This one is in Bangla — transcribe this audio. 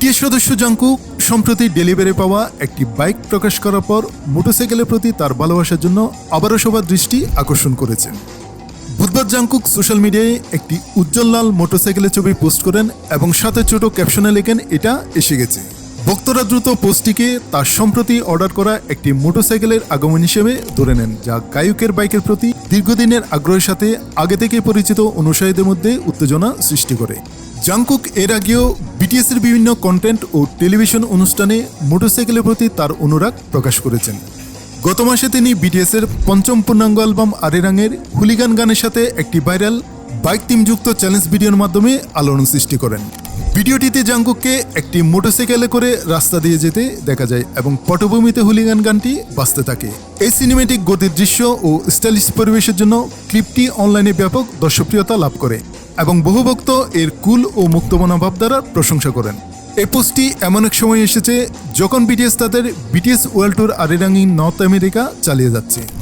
বিটিএস সদস্য জাংকুক সম্প্রতি ডেলিভারি পাওয়া একটি বাইক প্রকাশ করার পর মোটরসাইকেলের প্রতি তার ভালোবাসার জন্য আবারও সবার দৃষ্টি আকর্ষণ করেছেন। বুধবার জাংকুক সোশ্যাল মিডিয়ায় একটি উজ্জ্বল লাল মোটরসাইকেলের ছবি পোস্ট করেন এবং সাথে ছোট ক্যাপশনে লেখেন, এটা এসে গেছে। ভক্তরা দ্রুত পোস্টটিকে তার সম্প্রতি অর্ডার করা একটি মোটরসাইকেলের আগমন হিসেবে ধরে নেন, যা গায়কের বাইকের প্রতি দীর্ঘদিনের আগ্রহের সাথে আগে থেকে পরিচিত অনুসারীদের মধ্যে উত্তেজনা সৃষ্টি করে। জাংকুক এর আগেও বিটিএসের বিভিন্ন কন্টেন্ট ও টেলিভিশন অনুষ্ঠানে মোটরসাইকেলের প্রতি তার অনুরাগ প্রকাশ করেছেন। গত মাসে তিনি বিটিএসের পঞ্চম পূর্ণাঙ্গ অ্যালবাম আরেরাঙের হুলিগান গানের সাথে একটি ভাইরাল বাইক থিমযুক্ত চ্যালেঞ্জ ভিডিওর মাধ্যমে আলোড়ন সৃষ্টি করেন। ভিডিওটিতে জাংকুককে একটি মোটরসাইকেলে করে রাস্তা দিয়ে যেতে দেখা যায় এবং পটভূমিতে হুলিগান গানটি বাজতে থাকে। এই সিনেমেটিক গতির দৃশ্য ও স্টাইলিশ পরিবেশের জন্য ক্লিপটি অনলাইনে ব্যাপক দর্শকপ্রিয়তা লাভ করে এবং বহু ভক্ত এর কুল ও মুক্তমনা ভাব দ্বারা প্রশংসা করেন। এই পোস্টটি এমন এক সময় এসেছে যখন বিটিএস তাদের BTS world tour Arirang in North America চালিয়ে যাচ্ছে।